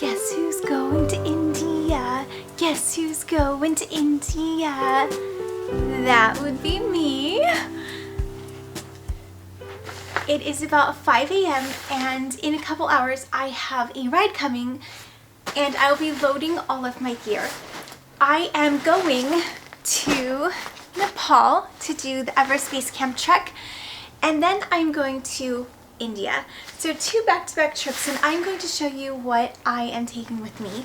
Guess who's going to India? Guess who's going to India? That would be me. It is about 5 a.m. and in a couple hours I have a ride coming and I'll be loading all of my gear. I am going to Nepal to do the Everest Base Camp trek, and then I'm going to India. So 2 back-to-back trips, and I'm going to show you what I am taking with me.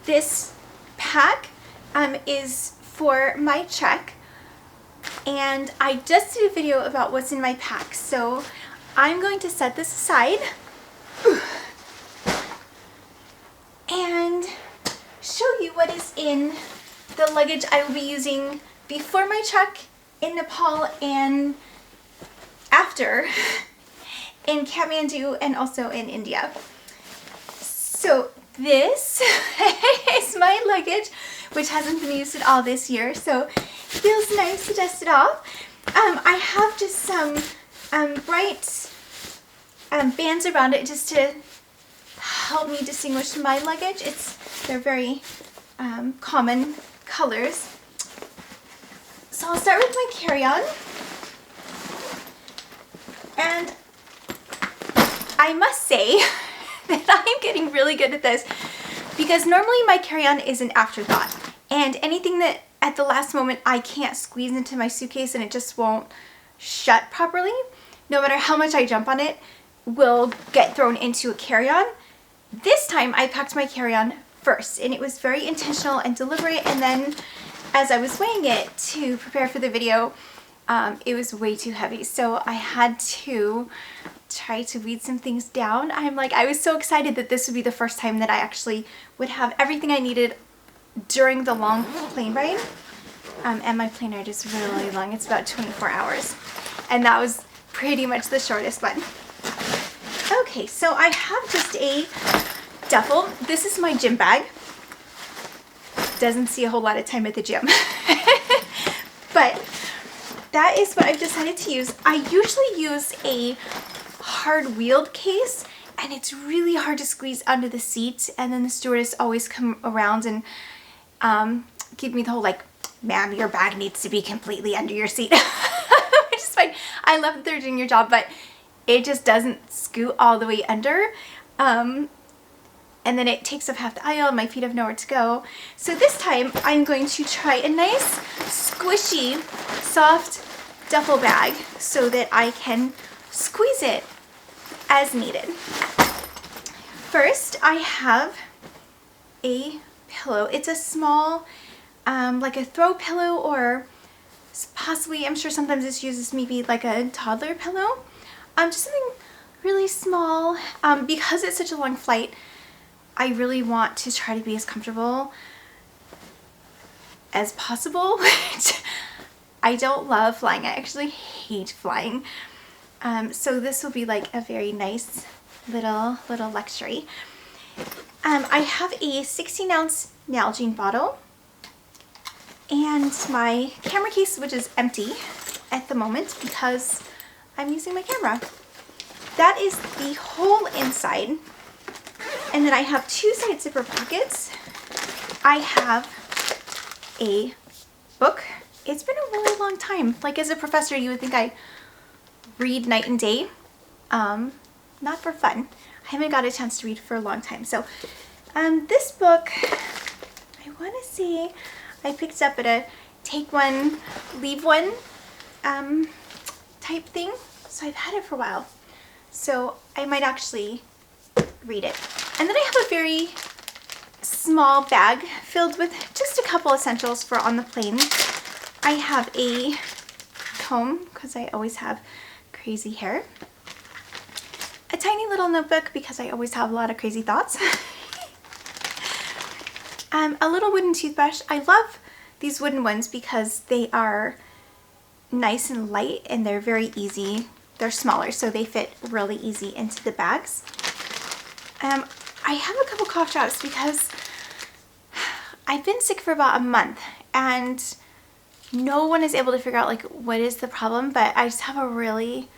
This pack is for my trek, and I just did a video about what's in my pack. So I'm going to set this aside and show you what is in the luggage I will be using before my trek in Nepal and after in Kathmandu and also in India. So this is my luggage, which hasn't been used at all this year, so it feels nice to dust it off. I have just some bright bands around it just to help me distinguish my luggage. They're very common colors. So I'll start with my carry-on, and I must say that I'm getting really good at this because normally my carry-on is an afterthought, and anything that at the last moment I can't squeeze into my suitcase and it just won't shut properly, no matter how much I jump on it, will get thrown into a carry-on. This time I packed my carry-on first, and it was very intentional and deliberate, and then as I was weighing it to prepare for the video, it was way too heavy, so I had to try to weed some things down. I was so excited that this would be the first time that I actually would have everything I needed during the long plane ride. And my plane ride is really long. It's about 24 hours. And that was pretty much the shortest one. Okay, so I have just a duffel. This is my gym bag. Doesn't see a whole lot of time at the gym. But that is what I've decided to use. I usually use a hard wheeled case, and it's really hard to squeeze under the seat, and then the stewardess always come around and give me the whole ma'am, your bag needs to be completely under your seat. Which is fine. I love that they're doing your job, but it just doesn't scoot all the way under. And then it takes up half the aisle and my feet have nowhere to go. So this time I'm going to try a nice squishy soft duffel bag so that I can squeeze it as needed. First I have a pillow. It's a small like a throw pillow, or possibly, I'm sure sometimes it's used as maybe like a toddler pillow. Just something really small. Because it's such a long flight, I really want to try to be as comfortable as possible. I don't love flying. I actually hate flying. So this will be like a very nice little luxury. I have a 16-ounce Nalgene bottle and my camera case, which is empty at the moment because I'm using my camera. That is the whole inside. And then I have 2 side zipper pockets. I have a book. It's been a really long time. Like, as a professor, you would think I read night and day. Not for fun. I haven't got a chance to read for a long time. So this book, I want to say I picked up at a take one, leave one type thing. So I've had it for a while. So I might actually read it. And then I have a very small bag filled with just a couple essentials for on the plane. I have a comb because I always have crazy hair. A tiny little notebook because I always have a lot of crazy thoughts. A little wooden toothbrush. I love these wooden ones because they are nice and light and they're very easy. They're smaller, so they fit really easy into the bags. I have a couple cough drops because I've been sick for about a month and no one is able to figure out what is the problem, but I just have a really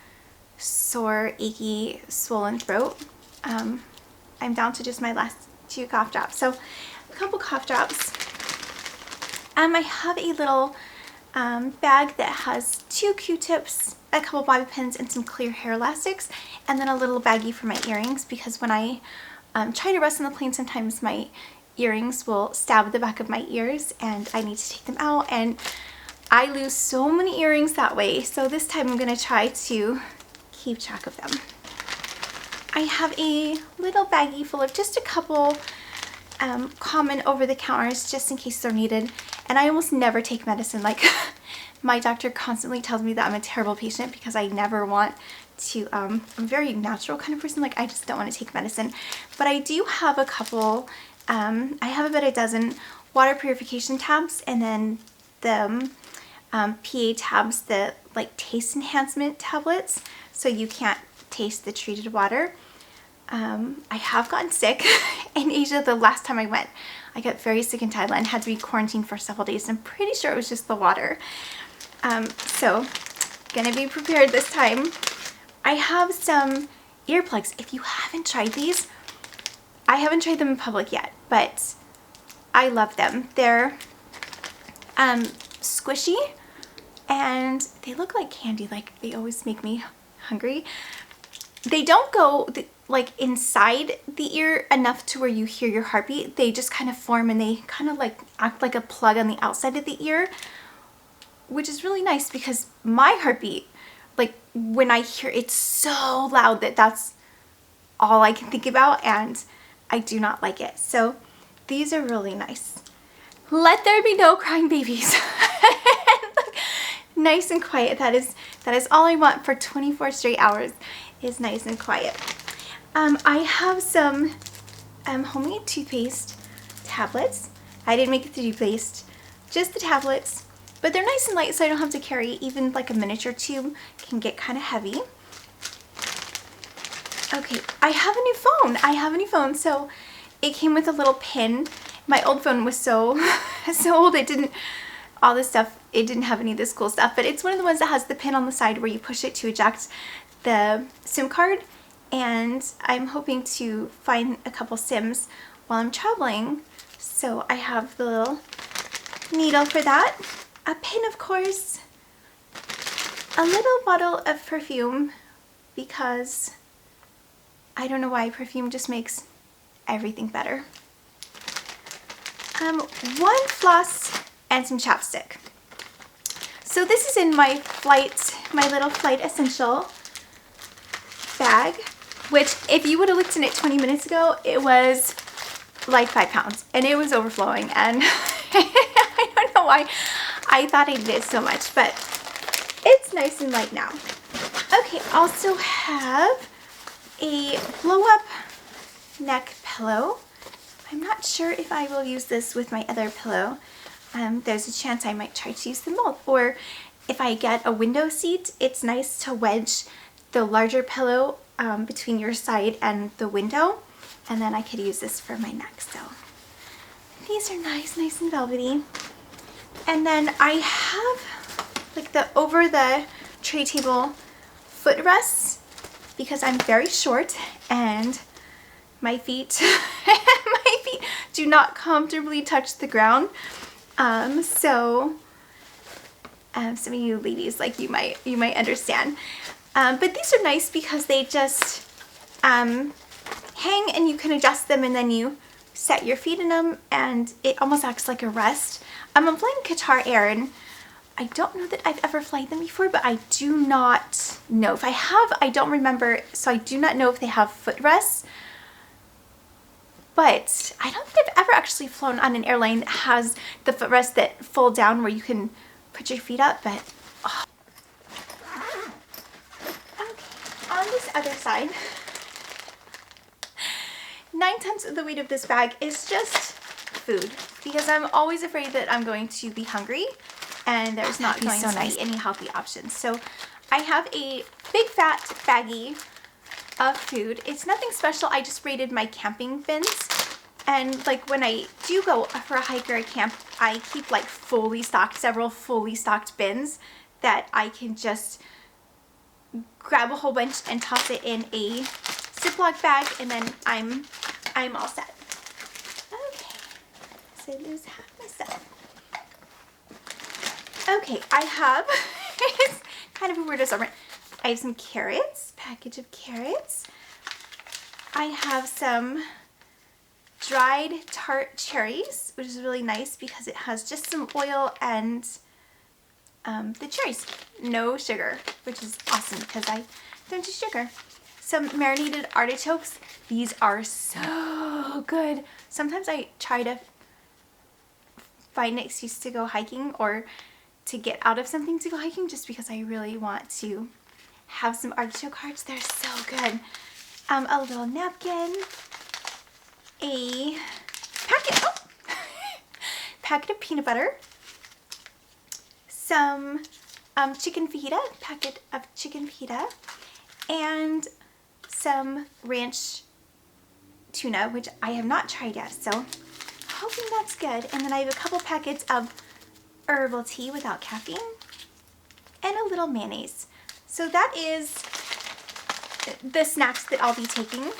sore, achy, swollen throat. I'm down to just my last 2 cough drops. So a couple cough drops. I have a little bag that has 2 Q-tips, a couple bobby pins, and some clear hair elastics, and then a little baggie for my earrings, because when I try to rest on the plane, sometimes my earrings will stab the back of my ears and I need to take them out, and I lose so many earrings that way. So this time I'm going to try to keep track of them. I have a little baggie full of just a couple common over-the-counters just in case they're needed. And I almost never take medicine. Like, my doctor constantly tells me that I'm a terrible patient because I never want to, I'm a very natural kind of person. Like, I just don't want to take medicine. But I do have a couple, I have about a dozen water purification tabs, and then the PA tabs, the like taste enhancement tablets, so you can't taste the treated water. I have gotten sick in Asia the last time I went. I got very sick in Thailand, had to be quarantined for several days. I'm pretty sure it was just the water. So gonna be prepared this time. I have some earplugs. If you haven't tried these, I haven't tried them in public yet, but I love them. They're squishy and they look like candy. Like, they always make me hungry. They don't go like inside the ear enough to where you hear your heartbeat. They just kind of form and they kind of like act like a plug on the outside of the ear, which is really nice because my heartbeat, like when I hear it's so loud that that's all I can think about, and I do not like it. So these are really nice. Let there be no crying babies. Nice and quiet. That is all I want for 24 straight hours, is nice and quiet. I have some homemade toothpaste tablets. I didn't make it the toothpaste, just the tablets, but they're nice and light so I don't have to carry. Even like a miniature tube can get kind of heavy. Okay, I have a new phone. So it came with a little pin. My old phone was so old, it didn't have any of this cool stuff, but it's one of the ones that has the pin on the side where you push it to eject the SIM card, and I'm hoping to find a couple SIMs while I'm traveling. So I have the little needle for that, a pin of course, a little bottle of perfume, because I don't know why, perfume just makes everything better. One floss and some chapstick. So this is in my little flight essential bag, which if you would have looked in it 20 minutes ago, it was like 5 pounds and it was overflowing, and I don't know why I thought I did so much, but it's nice and light now. Okay, also have a blow-up neck pillow. I'm not sure if I will use this with my other pillow. There's a chance I might try to use them both. Or if I get a window seat, it's nice to wedge the larger pillow between your side and the window, and then I could use this for my neck. So these are nice and velvety. And then I have like the over the tray table footrests, because I'm very short and my feet do not comfortably touch the ground. So some of you ladies, like, you might understand. But these are nice because they just hang and you can adjust them, and then you set your feet in them and it almost acts like a rest. I'm flying Qatar Air, and I don't know that I've ever flown them before, but I do not know. If I have, I don't remember, so I do not know if they have footrests. But I don't think I've ever actually flown on an airline that has the footrests that fold down where you can put your feet up, but oh. Okay, on this other side, 9 times of the weight of this bag is just food, because I'm always afraid that I'm going to be hungry and there's not going to be any healthy options. So I have a big fat baggie of food. It's nothing special. I just raided my camping bins, and like when I do go for a hike or a camp, I keep like several fully stocked bins that I can just grab a whole bunch and toss it in a Ziploc bag, and then I'm all set. case I lose half my stuff. Okay, I have, it's kind of a weird assortment. I have some carrots, package of carrots. I have some dried tart cherries, which is really nice because it has just some oil and the cherries. No sugar, which is awesome because I don't do sugar. Some marinated artichokes. These are so good. Sometimes I try to find an excuse to go hiking or to get out of something to go hiking just because I really want to have some artichoke hearts. They're so good. A little napkin, a packet, packet of peanut butter, some chicken fajita, packet of chicken fajita, and some ranch tuna, which I have not tried yet, so hoping that's good. And then I have a couple packets of herbal tea without caffeine and a little mayonnaise. So that is the snacks that I'll be taking.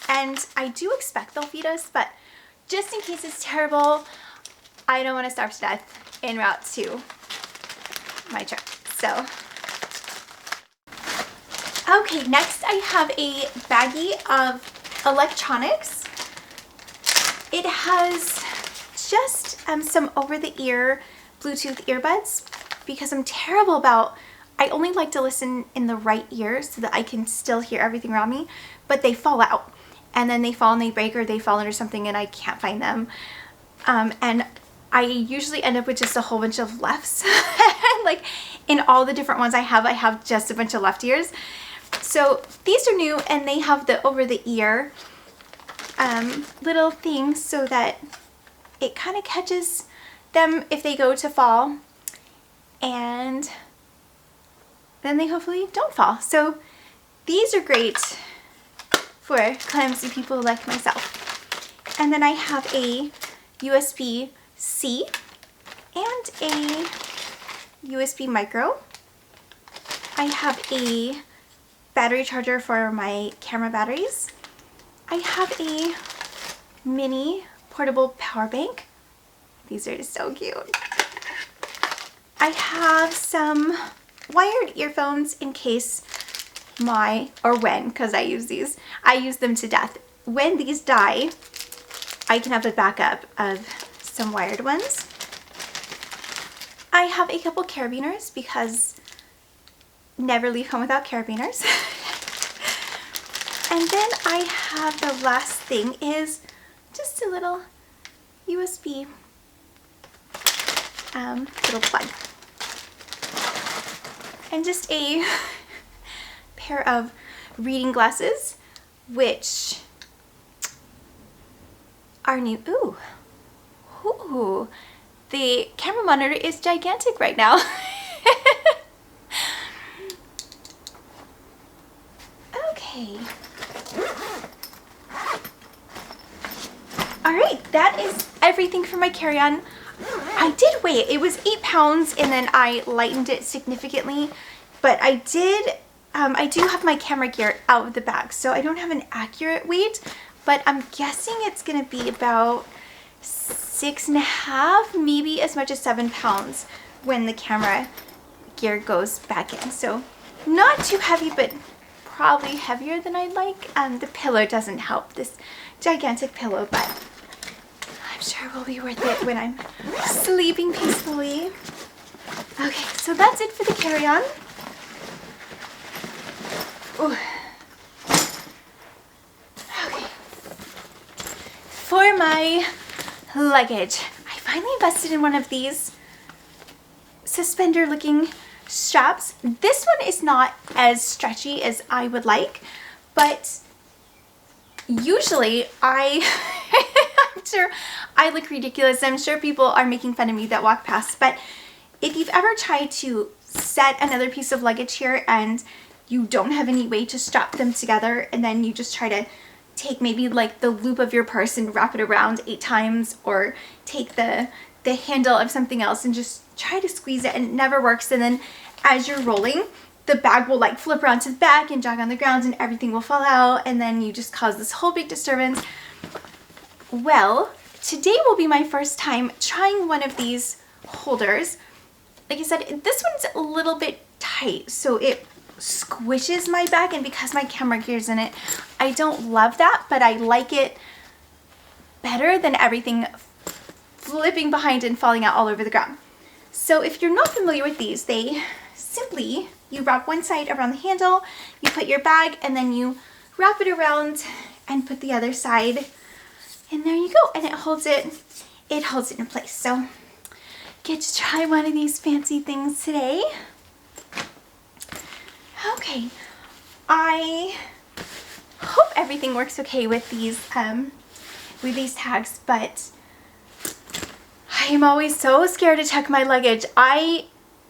And I do expect they'll feed us, but just in case it's terrible, I don't want to starve to death en route to my trip. So, okay, next I have a baggie of electronics. It has just some over-the-ear Bluetooth earbuds because I'm terrible about, I only like to listen in the right ear so that I can still hear everything around me, but they fall out and then they fall and they break or they fall under something and I can't find them. And I usually end up with just a whole bunch of lefts. Like in all the different ones I have just a bunch of left ears. So these are new and they have the over-the-ear little things so that it kind of catches them if they go to fall, and then they hopefully don't fall. So these are great for clumsy people like myself. And then I have a USB-C and a USB micro. I have a battery charger for my camera batteries. I have a mini portable power bank. These are so cute. I have some wired earphones in case because I use them to death. When these die, I can have a backup of some wired ones. I have a couple carabiners because never leave home without carabiners. And then I have the last thing is just a little USB little plug. And just a pair of reading glasses, which are new. Ooh, the camera monitor is gigantic right now. Okay. Alright, that is everything for my carry-on. I did weigh it. It was 8 pounds and then I lightened it significantly. But I do have my camera gear out of the bag, so I don't have an accurate weight. But I'm guessing it's going to be about 6.5, maybe as much as 7 pounds when the camera gear goes back in. So not too heavy, but probably heavier than I'd like. The pillow doesn't help, this gigantic pillow, but I'm sure it will be worth it when I'm sleeping peacefully. Okay, so that's it for the carry-on. Ooh. Okay. For my luggage, I finally invested in one of these suspender looking straps. This one is not as stretchy as I would like, but usually I'm sure I look ridiculous. I'm sure people are making fun of me that walk past, but if you've ever tried to set another piece of luggage here and you don't have any way to strap them together, and then you just try to take maybe like the loop of your purse and wrap it around 8 times, or take the handle of something else and just try to squeeze it and it never works, and then as you're rolling, the bag will like flip around to the back and jog on the ground and everything will fall out, and then you just cause this whole big disturbance. Well, today will be my first time trying one of these holders. Like I said, this one's a little bit tight, so it squishes my bag, and because my camera gear's in it, I don't love that, but I like it better than everything flipping behind and falling out all over the ground. So if you're not familiar with these, they simply, you wrap one side around the handle, you put your bag, and then you wrap it around and put the other side, and there you go, and it holds it in place. So get to try one of these fancy things today. Okay, I hope everything works okay with these tags, but I am always so scared to check my luggage. I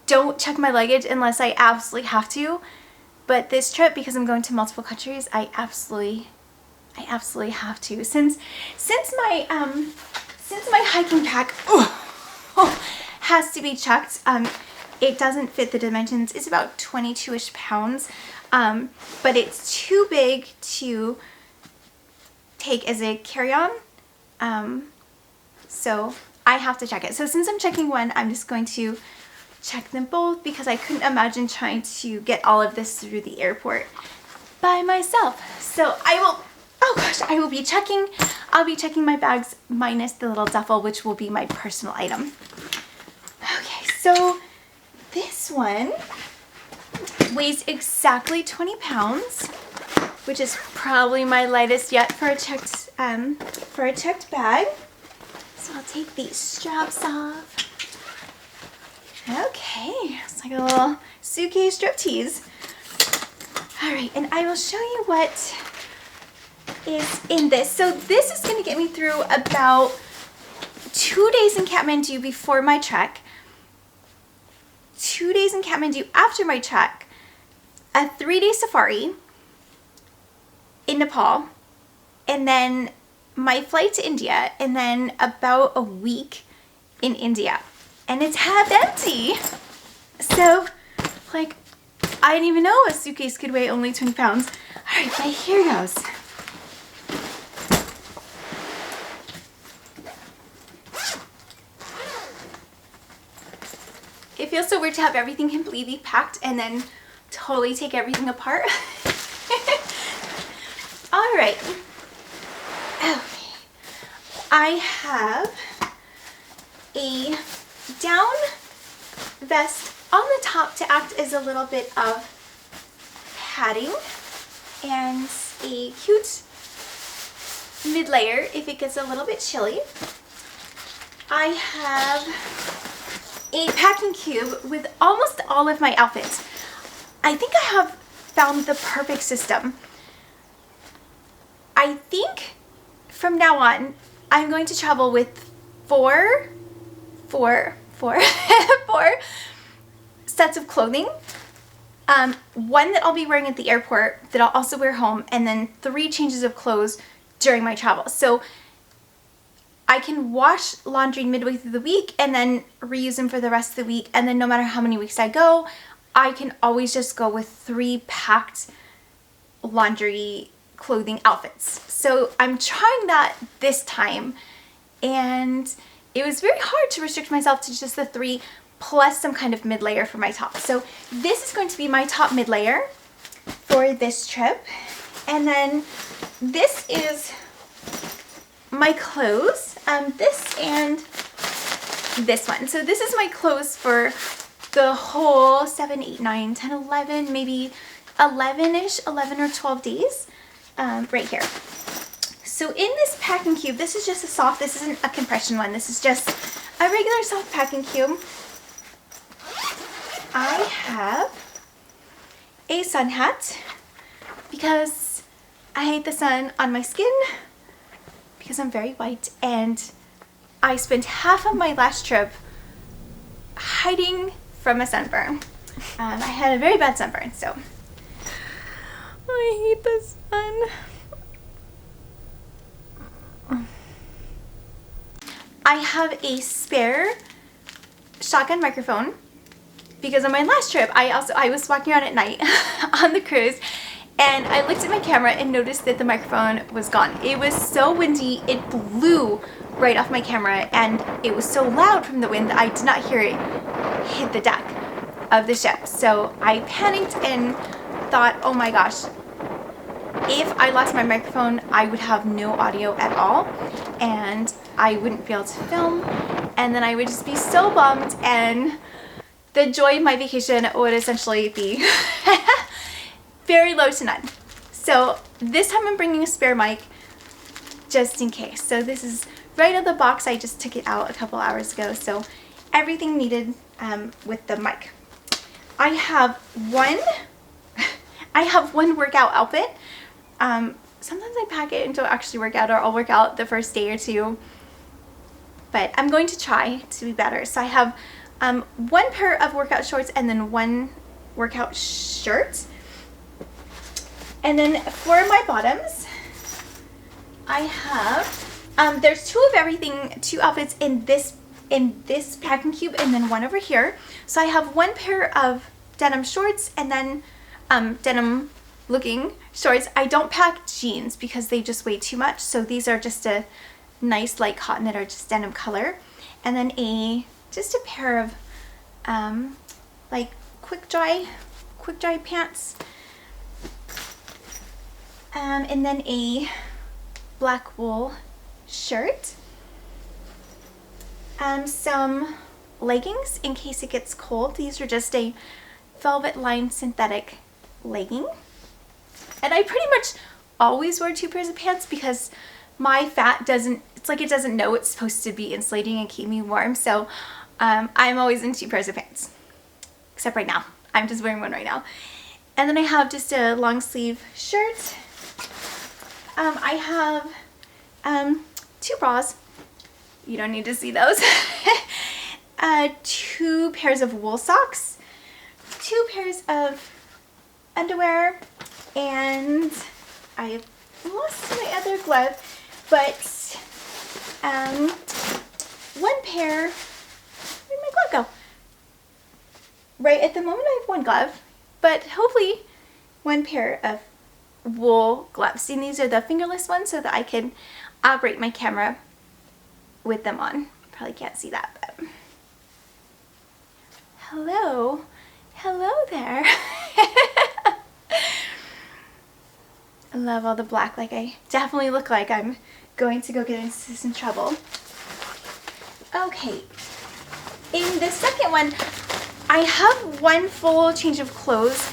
don't check my luggage unless I absolutely have to, but this trip, because I'm going to multiple countries, I absolutely have to. Since my hiking pack has to be checked, it doesn't fit the dimensions. It's about 22-ish pounds, but it's too big to take as a carry-on, so I have to check it. So since I'm checking one, I'm just going to check them both, because I couldn't imagine trying to get all of this through the airport by myself. So I'll be checking my bags minus the little duffel, which will be my personal item. Okay, so this one weighs exactly 20 pounds, which is probably my lightest yet for a checked bag. So I'll take these straps off. Okay, it's like a little suitcase striptease. All right, and I will show you what is in this. So this is going to get me through about 2 days in Kathmandu before my trek, 2 days in Kathmandu after my trek, a 3-day safari in Nepal, and then my flight to India, and then about a week in India. And it's half empty. So, like, I didn't even know a suitcase could weigh only 20 pounds. All right, but here goes. It feels so weird to have everything completely packed and then totally take everything apart. All right. Okay. I have a down vest on the top to act as a little bit of padding, and a cute mid layer if it gets a little bit chilly. I have a packing cube with almost all of my outfits. I think I have found the perfect system. I think from now on I'm going to travel with four sets of clothing. One that I'll be wearing at the airport that I'll also wear home, and then 3 changes of clothes during my travel. So I can wash laundry midway through the week and then reuse them for the rest of the week, and then no matter how many weeks I go, I can always just go with 3 packed laundry clothing outfits. So I'm trying that this time, and it was very hard to restrict myself to just the 3 plus some kind of mid layer for my top. So this is going to be my top mid layer for this trip, and then this is my clothes, this and this one. So this is my clothes for the whole 7, 8, 9, 10, 11, maybe 11-ish, 11 or 12 days, right here. So in this packing cube, this is just a soft, this isn't a compression one, this is just a regular soft packing cube. I have a sun hat because I hate the sun on my skin because I'm very white, and I spent half of my last trip hiding from a sunburn. I had a very bad sunburn, so I hate the sun. I have a spare shotgun microphone because on my last trip I was walking around at night on the cruise, and I looked at my camera and noticed that the microphone was gone. It was so windy, it blew right off my camera, and it was so loud from the wind that I did not hear it hit the deck of the ship. So I panicked and thought, oh my gosh, if I lost my microphone, I would have no audio at all, and I wouldn't be able to film, and then I would just be so bummed, and the joy of my vacation would essentially be very low to none. So this time I'm bringing a spare mic just in case. So this is right out of the box. I just took it out a couple hours ago, so everything needed with the mic. I have one workout outfit. Sometimes I pack it and don't actually work out, or I'll work out the first day or two, but I'm going to try to be better. So I have one pair of workout shorts and then one workout shirt. And then for my bottoms, I have, there's two of everything, two outfits in this packing cube, and then one over here. So I have one pair of denim shorts and then denim looking shorts. I don't pack jeans because they just weigh too much, so these are just a nice light cotton that are just denim color, and then just a pair of like quick dry pants, and then a black wool shirt, some leggings in case it gets cold. These are just a velvet lined synthetic legging. And I pretty much always wear two pairs of pants because my fat doesn't know it's supposed to be insulating and keep me warm. So I'm always in two pairs of pants. Except right now. I'm just wearing one right now. And then I have just a long sleeve shirt. I have two bras. You don't need to see those. Two pairs of wool socks. Two pairs of underwear, and I lost my other glove, but one pair, where'd my glove go? Right at the moment I have one glove, but hopefully one pair of wool gloves. And these are the fingerless ones so that I can operate my camera with them on. Probably can't see that, but hello there. I love all the black. Like, I definitely look like I'm going to go get into some trouble. Okay, in the second one, I have one full change of clothes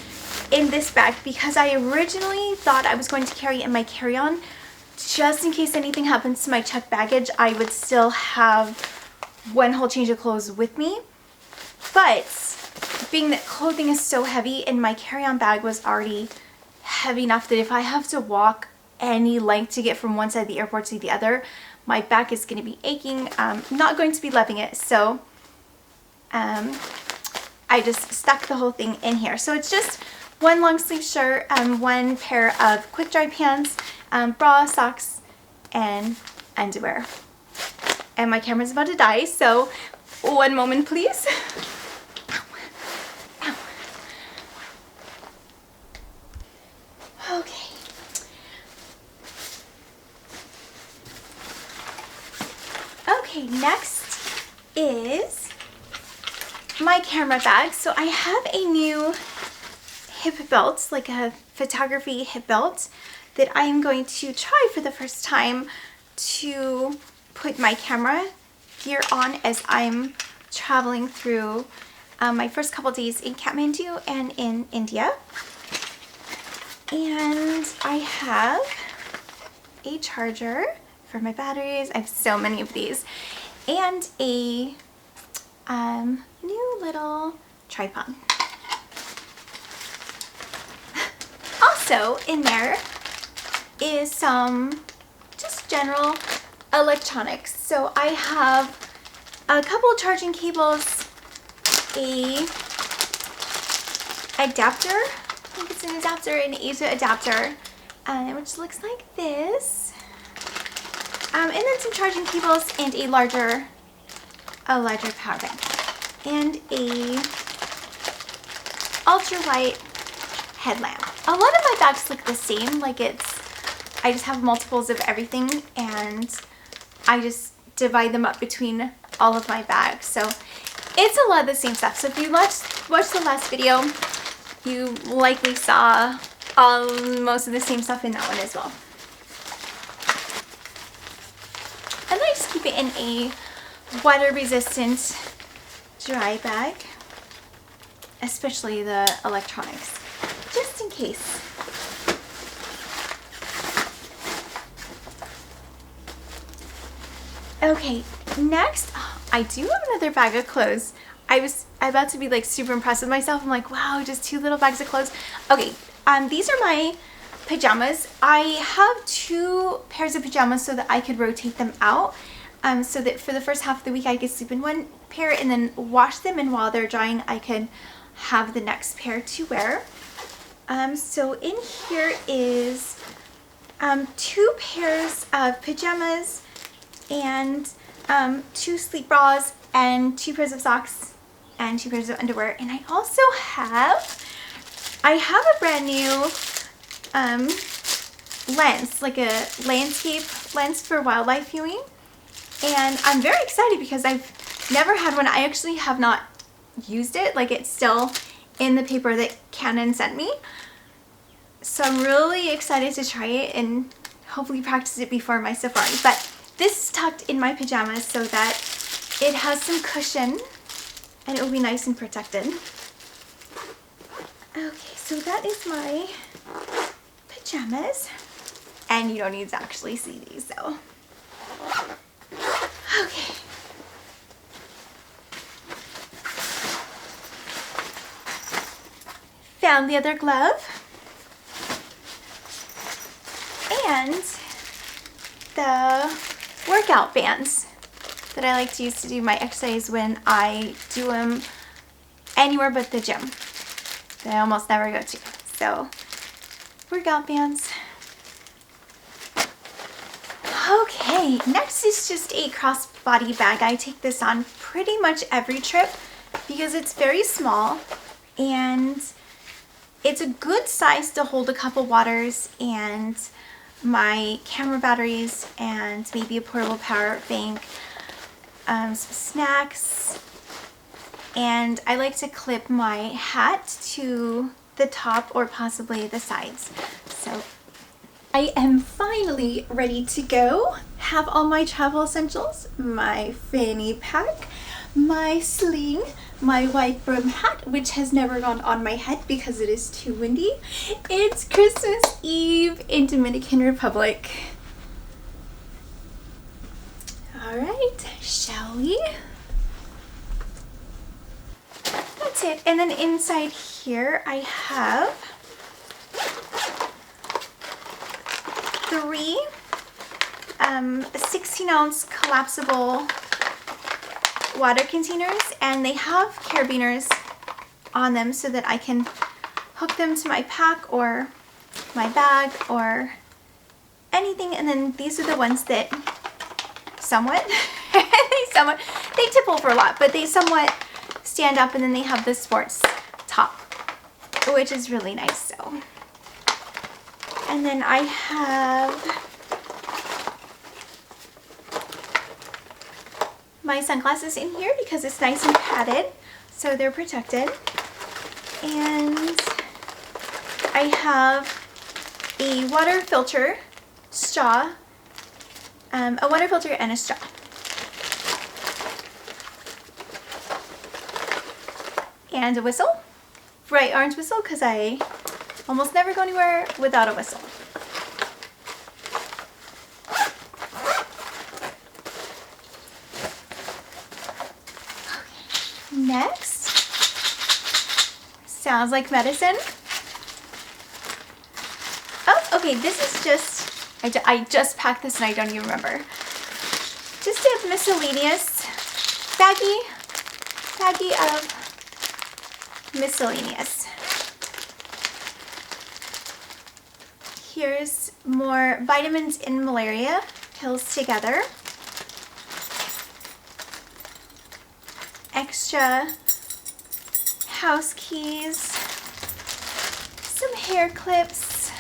in this bag because I originally thought I was going to carry it in my carry-on just in case anything happens to my checked baggage. I would still have one whole change of clothes with me, but being that clothing is so heavy and my carry-on bag was already heavy enough that if I have to walk any length to get from one side of the airport to the other, my back is going to be aching. I'm not going to be loving it, so I just stuck the whole thing in here. So it's just one long sleeve shirt, one pair of quick dry pants, bra, socks, and underwear. And my camera's about to die, so one moment please. Okay. Okay, next is my camera bag. So I have a new hip belt, like a photography hip belt, that I am going to try for the first time to put my camera gear on as I'm traveling through my first couple days in Kathmandu and in India. And I have a charger for my batteries. I have so many of these. And a new little tripod. Also in there is some just general electronics. So I have a couple charging cables, a adapter. I think it's an adapter, an Asia adapter, which looks like this. And then some charging cables and a larger power bank. And a ultralight headlamp. a lot of my bags look the same, like I just have multiples of everything and I just divide them up between all of my bags. So it's a lot of the same stuff. So if you watched the last video, you likely saw most of the same stuff in that one as well. And I just keep it in a water resistant dry bag, especially the electronics, just in case. Okay, next, I do have another bag of clothes. I was about to be like super impressed with myself. I'm like, wow, just 2 little bags of clothes. Okay, these are my pajamas. I have 2 pairs of pajamas so that I could rotate them out. So that for the first half of the week I could sleep in one pair and then wash them, and while they're drying I could have the next pair to wear. So in here is 2 pairs of pajamas and 2 sleep bras and 2 pairs of socks and 2 pairs of underwear. And I also have a brand new lens, like a landscape lens for wildlife viewing. And I'm very excited because I've never had one. I actually have not used it. Like, it's still in the paper that Canon sent me. So I'm really excited to try it and hopefully practice it before my safari. But this is tucked in my pajamas so that it has some cushion and it will be nice and protected. Okay, so that is my pajamas. And you don't need to actually see these, so. Okay. Found the other glove. And the workout bands that I like to use to do my exercise when I do them anywhere but the gym that I almost never go to. So, workout bands. Okay, next is just a crossbody bag. I take this on pretty much every trip because it's very small and it's a good size to hold a couple waters and my camera batteries and maybe a portable power bank, some snacks, and I like to clip my hat to the top or possibly the sides. So I am finally ready to go. Have all my travel essentials, my fanny pack, my sling, my white brim hat, which has never gone on my head because it is too windy. It's Christmas Eve in Dominican Republic. All right, shall we? That's it. And then inside here I have 3 16-ounce collapsible water containers, and they have carabiners on them so that I can hook them to my pack or my bag or anything. And then these are the ones that they tip over a lot, but they somewhat stand up, and then they have the sports top, which is really nice. So, and then I have my sunglasses in here because it's nice and padded, so they're protected. And I have a water filter straw, a water filter and a straw. And a whistle, bright orange whistle, because I almost never go anywhere without a whistle. Next, sounds like medicine. Oh, okay, this is just, I just packed this and I don't even remember. Just a miscellaneous baggie of miscellaneous. Here's more vitamins and malaria pills together. Extra house keys, some hair clips,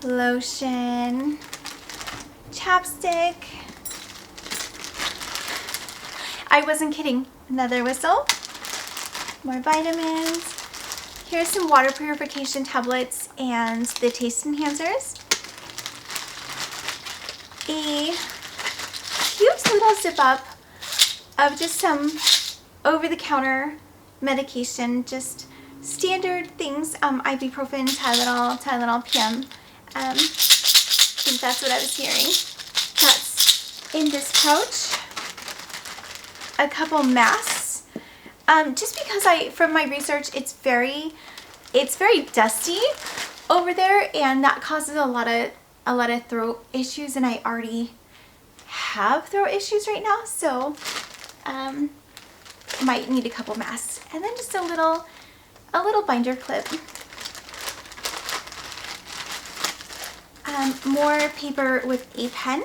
lotion, chapstick. I wasn't kidding. Another whistle, more vitamins. Here's some water purification tablets and the taste enhancers. A cute little zip up of just some over-the-counter medication, just standard things, ibuprofen, Tylenol PM. I think that's what I was hearing. That's in this pouch. A couple masks. Just because from my research, it's very dusty over there, and that causes a lot of throat issues, and I already have throat issues right now, so might need a couple masks. And then just a little binder clip. More paper with a pen.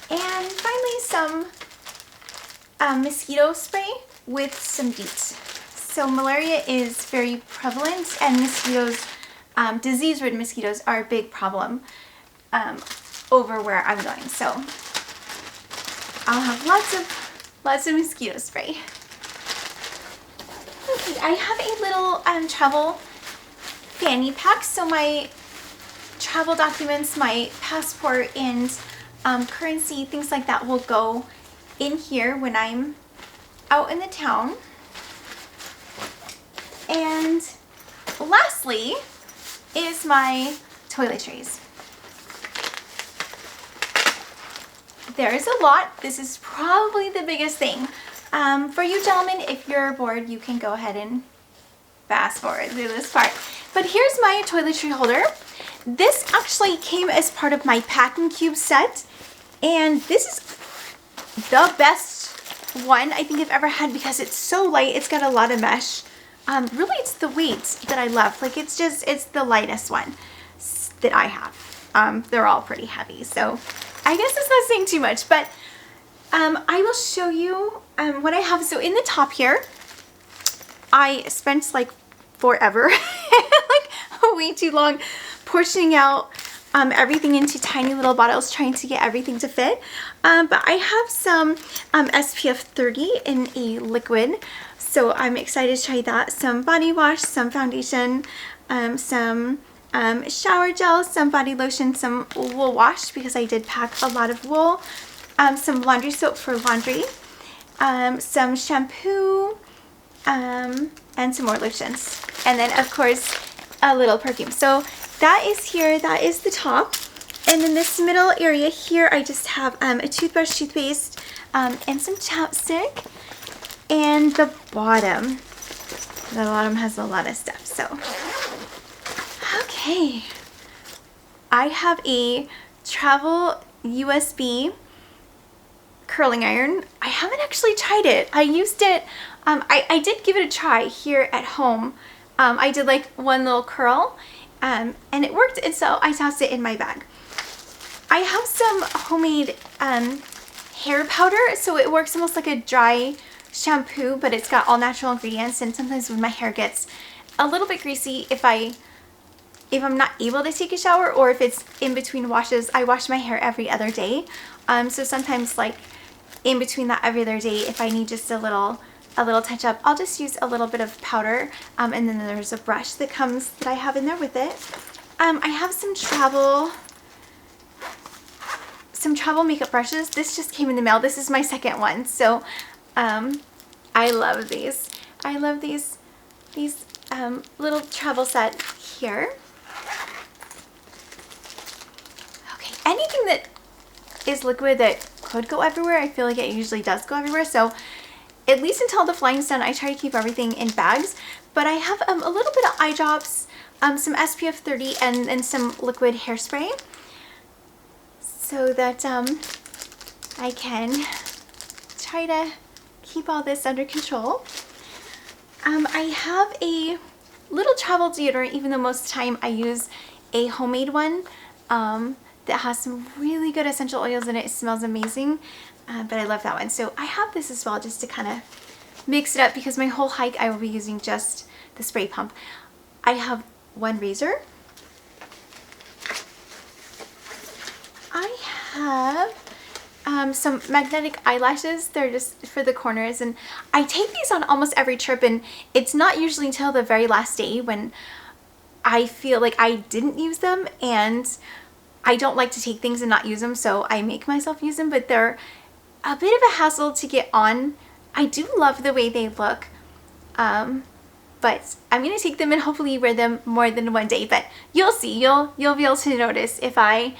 And finally some mosquito spray with some DEET. So malaria is very prevalent, and mosquitoes, disease-ridden mosquitoes are a big problem over where I'm going. So I'll have lots of mosquito spray. Okay, I have a little travel fanny pack. So my travel documents, my passport, and currency, things like that will go in here when I'm out in the town. And lastly is my toiletries. There is a lot. This is probably the biggest thing. For you gentlemen, if you're bored, you can go ahead and fast forward through this part. But here's my toiletry holder. This actually came as part of my packing cube set, and this is the best one I think I've ever had because it's so light. It's got a lot of mesh. Really, it's the weight that I love. Like, it's the lightest one that I have. They're all pretty heavy, so I guess it's not saying too much, but I will show you what I have. So in the top here, I spent like forever, like way too long, portioning out everything into tiny little bottles, trying to get everything to fit. But I have some SPF 30 in a liquid, so I'm excited to try that. Some body wash, some foundation, some shower gel, some body lotion, some wool wash because I did pack a lot of wool, some laundry soap for laundry, some shampoo, and some more lotions. And then of course a little perfume. So that is here, that is the top. And in this middle area here, I just have a toothbrush, toothpaste, and some chapstick. And the bottom has a lot of stuff. So, okay. I have a travel USB curling iron. I haven't actually tried it. I used it, I did give it a try here at home. I did like one little curl, and it worked, and so I tossed it in my bag. I have some homemade hair powder, so it works almost like a dry shampoo, but it's got all natural ingredients, and sometimes when my hair gets a little bit greasy, if I'm not able to take a shower, or if it's in between washes, I wash my hair every other day. So sometimes, like in between that every other day, if I need just a little touch up, I'll just use a little bit of powder, and then there's a brush that I have in there with it. I have some travel makeup brushes. This just came in the mail. This is my second one, so I love these. I love these little travel set here. Okay, anything that is liquid that could go everywhere, I feel like it usually does go everywhere, so at least until the flying's done, I try to keep everything in bags. But I have a little bit of eye drops, some SPF 30, and some liquid hairspray, so that I can try to keep all this under control. I have a little travel deodorant, even though most of the time I use a homemade one that has some really good essential oils in it. It smells amazing, but I love that one. So I have this as well, just to kind of mix it up because my whole hike I will be using just the spray pump. I have one razor. I have some magnetic eyelashes. They're just for the corners, and I take these on almost every trip, and it's not usually until the very last day when I feel like I didn't use them, and I don't like to take things and not use them, so I make myself use them, but they're a bit of a hassle to get on. I do love the way they look, but I'm gonna take them and hopefully wear them more than one day, but you'll see, you'll be able to notice if I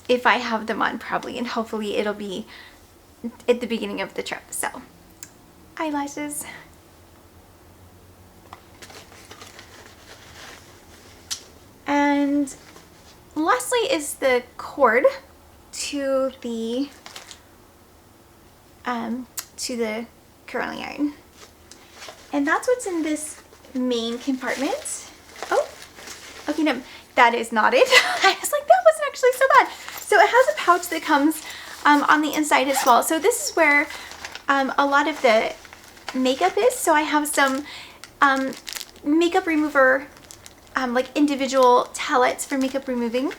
have them on probably, and hopefully it'll be at the beginning of the trip. So eyelashes. And lastly is the cord to the curling iron. And that's what's in this main compartment. Oh, okay, no, that is not it. I was like, that wasn't actually so bad. So it has a pouch that comes on the inside as well. So this is where a lot of the makeup is. So I have some makeup remover, like individual towelettes for makeup removing.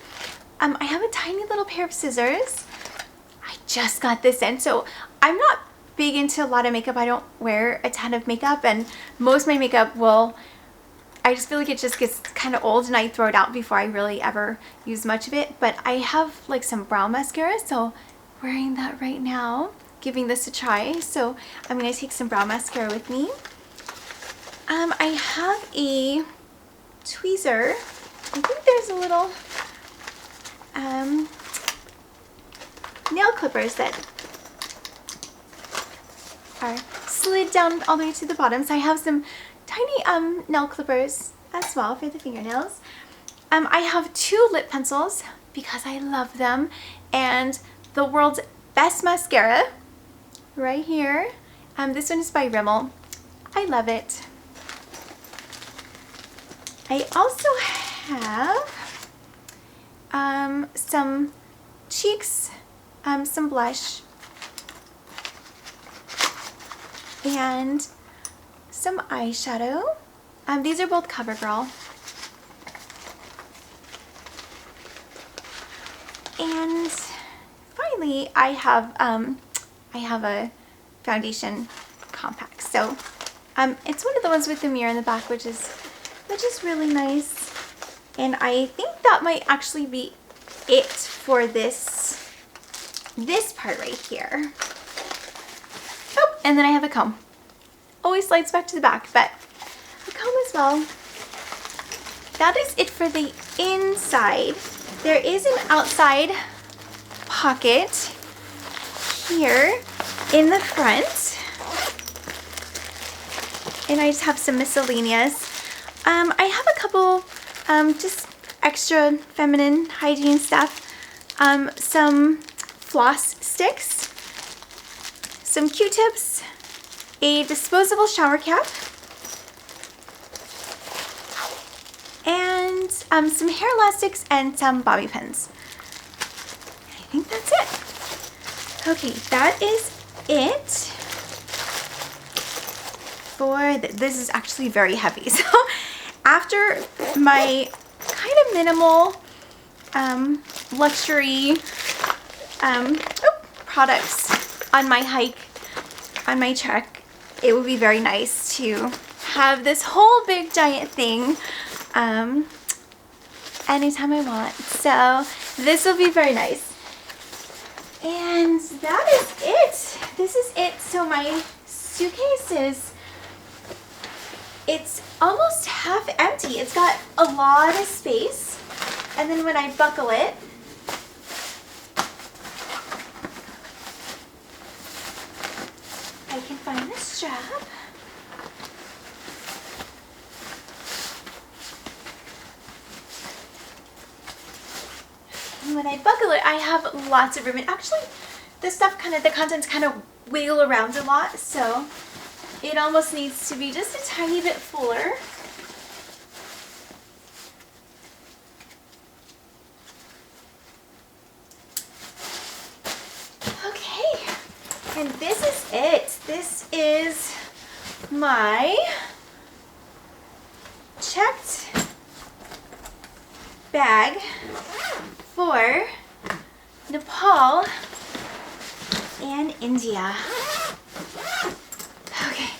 I have a tiny little pair of scissors. I just got this in. So I'm not big into a lot of makeup. I don't wear a ton of makeup, and most of my makeup I just feel like it just gets kind of old and I throw it out before I really ever use much of it. But I have like some brow mascara, so wearing that right now, giving this a try. So I'm going to take some brow mascara with me. I have a tweezer. I think there's a little nail clippers that are slid down all the way to the bottom. So I have some tiny nail clippers as well for the fingernails. I have 2 lip pencils because I love them, and the world's best mascara right here. This one is by Rimmel. I love it. I also have some cheeks, some blush, and some eyeshadow. These are both CoverGirl. And finally, I have a foundation compact. So it's one of the ones with the mirror in the back, which is really nice. And I think that might actually be it for this part right here. Oh, and then I have a comb. Always slides back to the back, but a comb as well. That is it for the inside. There is an outside pocket here in the front, and I just have some miscellaneous. I have a couple just extra feminine hygiene stuff. Some floss sticks, some Q-tips, a disposable shower cap, and some hair elastics and some bobby pins. I think that's it. Okay, that is it for this is actually very heavy. So after my kind of minimal luxury products on my hike, on my trek, it would be very nice to have this whole big giant thing anytime I want. So this will be very nice. And that is it. This is it. So my suitcase it's almost half empty. It's got a lot of space. And then when I buckle it, I can find the strap. And when I buckle it, I have lots of room. And actually, the contents kind of wiggle around a lot, so it almost needs to be just a tiny bit fuller. Okay, and this is it. This is my checked bag for Nepal and India. Okay.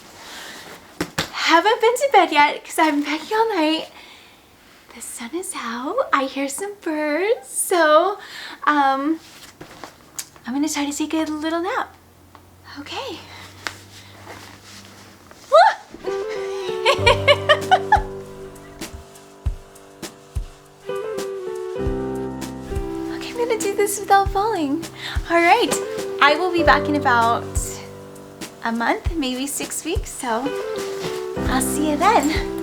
Haven't been to bed yet because I've been packing all night. The sun is out. I hear some birds. So, I'm gonna try to take a little nap. Okay. Okay, I'm gonna do this without falling. All right, I will be back in about a month, maybe 6 weeks, so I'll see you then.